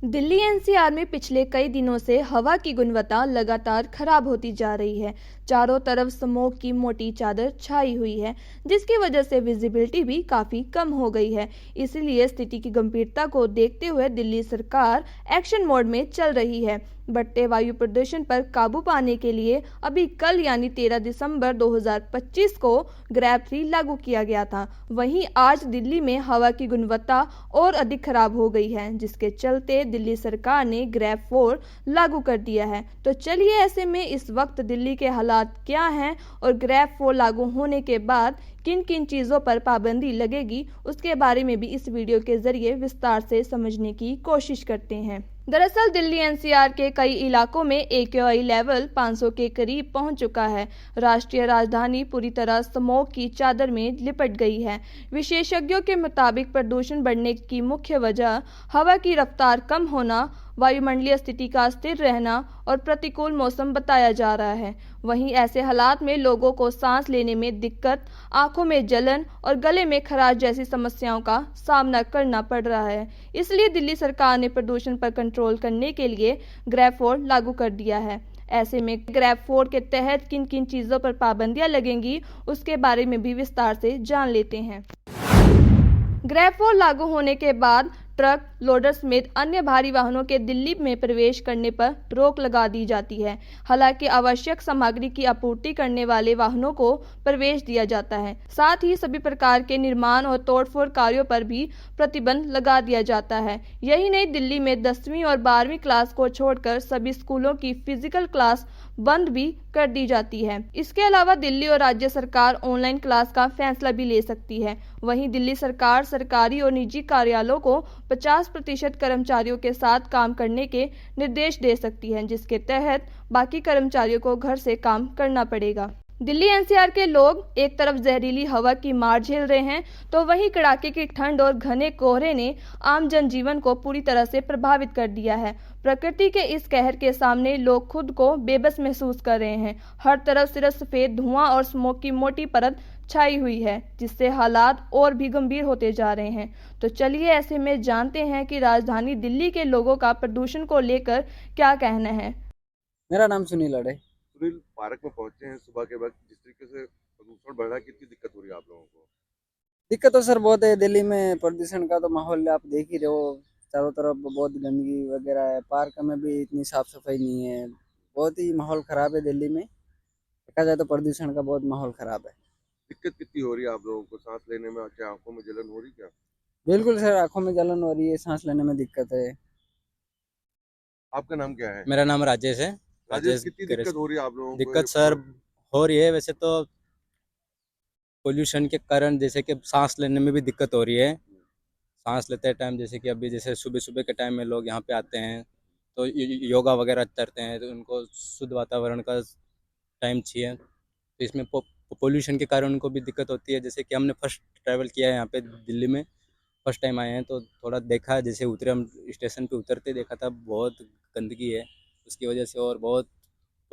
Delhi NCR में पिछले कई दिनों से हवा की गुणवत्ता लगातार खराब होती जा रही है। चारों तरफ स्मोक की मोटी चादर छाई हुई है, जिसकी वजह से विजिबिलिटी भी काफी कम हो गई है। इसलिए स्थिति की गंभीरता को देखते हुए दिल्ली सरकार एक्शन मोड में चल रही है। बढ़ते वायु प्रदूषण पर काबू पाने के लिए अभी कल यानी 13 दिसंबर 2025 को ग्रैब 3 लागू किया गया था। वहीं आज दिल्ली में हवा की गुणवत्ता और अधिक खराब हो गई है, जिसके चलते दिल्ली सरकार ने ग्रैब 4 लागू कर दिया है। तो चलिए ऐसे में इस वक्त दिल्ली के हालात क्या हैं और ग्रैब 4 लागू होने के बाद किन किन चीज़ों पर पाबंदी लगेगी, उसके बारे में भी इस वीडियो के जरिए विस्तार से समझने की कोशिश करते हैं। दरअसल दिल्ली एनसीआर के कई इलाकों में AQI लेवल 500 के करीब पहुंच चुका है। राष्ट्रीय राजधानी पूरी तरह स्मोक की चादर में लिपट गई है। विशेषज्ञों के मुताबिक प्रदूषण बढ़ने की मुख्य वजह हवा की रफ्तार कम होना, वायुमंडलीय स्थिति का स्थिर रहना और प्रतिकूल मौसम बताया जा रहा है। वहीं ऐसे हालात में लोगों को सांस लेने में दिक्कत, आंखों में जलन और गले में खराश जैसी समस्याओं का सामना करना पड़ रहा है। इसलिए दिल्ली सरकार ने प्रदूषण पर कंट्रोल करने के लिए ग्रैब 4 लागू कर दिया है। ऐसे में ग्रैब 4 के तहत किन किन चीज़ों पर पाबंदियां लगेंगी, उसके बारे में भी विस्तार से जान लेते हैं। ग्रैब 4 लागू होने के बाद ट्रक, लोडर समेत अन्य भारी वाहनों के दिल्ली में प्रवेश करने पर रोक लगा दी जाती है। हालांकि आवश्यक सामग्री की आपूर्ति करने वाले वाहनों को प्रवेश दिया जाता है। साथ ही सभी प्रकार के निर्माण और तोड़फोड़ कार्यों पर भी प्रतिबंध लगा दिया जाता है। यही नहीं, दिल्ली में 10वीं और 12वीं क्लास को छोड़कर सभी स्कूलों की फिजिकल क्लास बंद भी कर दी जाती है। इसके अलावा दिल्ली और राज्य सरकार ऑनलाइन क्लास का फैसला भी ले सकती है। वहीं दिल्ली सरकार सरकारी और निजी कार्यालयों को 50% कर्मचारियों के साथ काम करने के निर्देश दे सकती है, जिसके तहत बाकी कर्मचारियों को घर से काम करना पड़ेगा। दिल्ली एनसीआर के लोग एक तरफ जहरीली हवा की मार झेल रहे हैं, तो वहीं कड़ाके की ठंड और घने कोहरे ने आम जनजीवन को पूरी तरह से प्रभावित कर दिया है। प्रकृति के इस कहर के सामने लोग खुद को बेबस महसूस कर रहे हैं। हर तरफ सिर्फ सफेद धुआं और स्मोक की मोटी परत छाई हुई है, जिससे हालात और भी गंभीर होते जा रहे हैं। तो चलिए ऐसे में जानते हैं कि राजधानी दिल्ली के लोगों का प्रदूषण को लेकर क्या कहना है। मेरा नाम सुनील है। सुनील, पार्क में पहुंचे हैं सुबह के वक्त, जिस तरीके से प्रदूषण बढ़ रहा है, कितनी दिक्कत हो रही है आप लोगों को? दिक्कत तो सर बहुत है। दिल्ली में प्रदूषण का तो माहौल आप देख ही रहे हो। चारों तरफ बहुत गंदगी वगैरह है। पार्क में भी इतनी साफ सफाई नहीं है। बहुत ही माहौल खराब है दिल्ली में। देखा जाए तो प्रदूषण का बहुत माहौल खराब है। दिक्कत कितनी हो रही है आप लोगों को सांस लेने में? क्या आंखों में जलन हो रही क्या? बिल्कुल सर, आंखों में जलन हो रही है, सांस लेने में दिक्कत है। आपका नाम क्या है? मेरा नाम राजेश है। राजेश, कितनी दिक्कत हो रही है आप लोगों को? दिक्कत सर हो रही है वैसे तो पोल्यूशन के कारण, जैसे कि सांस लेने में भी दिक्कत हो रही है। सांस लेते टाइम जैसे कि अभी जैसे सुबह सुबह के टाइम में लोग यहाँ पे आते हैं तो योगा वगैरह करते हैं, तो उनको शुद्ध वातावरण का टाइम चाहिए। तो इसमें पोल्यूशन के कारण उनको भी दिक्कत होती है। जैसे कि हमने फर्स्ट ट्रैवल किया है यहाँ पे दिल्ली में, फर्स्ट टाइम आए हैं, तो थोड़ा देखा, जैसे उतरे हम स्टेशन पे उतरते देखा था बहुत गंदगी है उसकी वजह से, और बहुत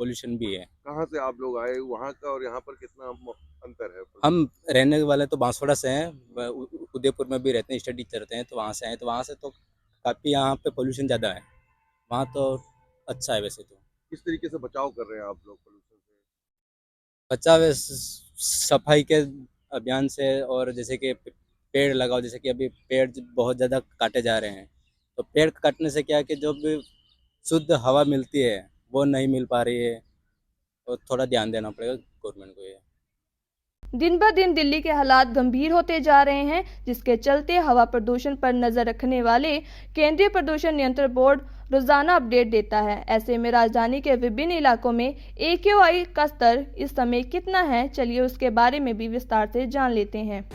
पोल्यूशन भी है। कहाँ से आप लोग आए? वहाँ का और यहाँ पर कितना अंतर है? हम रहने वाले तो बांसवाड़ा से हैं, उदयपुर में भी रहते हैं, स्टडी करते हैं, तो वहाँ से आए। तो वहाँ से तो काफ़ी यहाँ पे पोल्यूशन ज़्यादा है, वहाँ तो अच्छा है वैसे तो। किस तरीके से बचाव कर रहे हैं आप लोग पोल्यूशन से? बचाव है सफाई के अभियान से, और जैसे कि पेड़ लगाओ। जैसे कि अभी पेड़ बहुत ज़्यादा काटे जा रहे हैं, तो पेड़ काटने से क्या है कि जो भी शुद्ध हवा मिलती है वो नहीं मिल पा रही है, तो थोड़ा ध्यान देना पड़ेगा गवर्नमेंट को। ये दिन ब दिन दिल्ली के हालात गंभीर होते जा रहे हैं, जिसके चलते हवा प्रदूषण पर नजर रखने वाले केंद्रीय प्रदूषण नियंत्रण बोर्ड रोजाना अपडेट देता है। ऐसे में राजधानी के विभिन्न इलाकों में AQI का स्तर इस समय कितना है, चलिए उसके बारे में भी विस्तार से जान लेते हैं।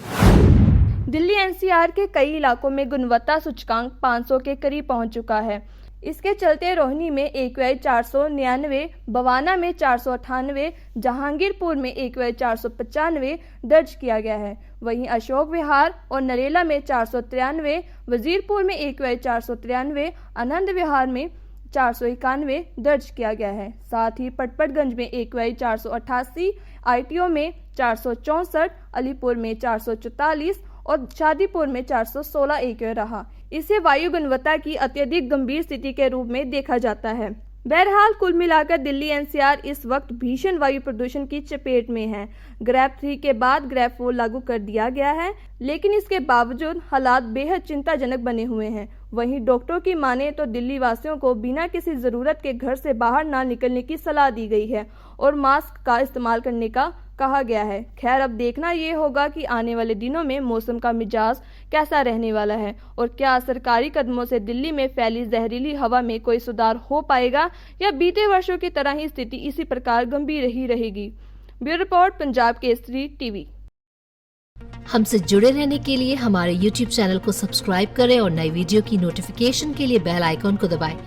दिल्ली एनसीआर के कई इलाकों में गुणवत्ता सूचकांक 500 के करीब पहुंच चुका है। इसके चलते रोहिणी में AQI 499, बवाना में 498, जहांगीरपुर में AQI 495 दर्ज किया गया है। वहीं अशोक विहार और नरेला में 493, वजीरपुर में AQI 493, आनंद विहार में 491 दर्ज किया गया है। साथ ही पटपटगंज में AQI 488, ITO में 464, अलीपुर में 444 और शादीपुर में 416 AQI रहा। इसे वायु गुणवत्ता की अत्यधिक गंभीर स्थिति के रूप में देखा जाता है। बहरहाल कुल मिलाकर दिल्ली एनसीआर इस वक्त भीषण वायु प्रदूषण की चपेट में है। ग्रेड 3 के बाद ग्रेड 4 लागू कर दिया गया है, लेकिन इसके बावजूद हालात बेहद चिंताजनक बने हुए हैं। वहीं डॉक्टरों की माने तो दिल्ली वासियों को बिना किसी जरूरत के घर से बाहर ना निकलने की सलाह दी गई है और मास्क का इस्तेमाल करने का कहा गया है। खैर, अब देखना ये होगा कि आने वाले दिनों में मौसम का मिजाज कैसा रहने वाला है और क्या सरकारी कदमों से दिल्ली में फैली जहरीली हवा में कोई सुधार हो पाएगा या बीते वर्षों की तरह ही स्थिति इसी प्रकार गंभीर ही रहेगी। Bureau report, Punjab Kesari TV. हमसे जुड़े रहने के लिए हमारे YouTube चैनल को सब्सक्राइब करें और नई वीडियो की नोटिफिकेशन के लिए बेल आइकॉन को दबाएं।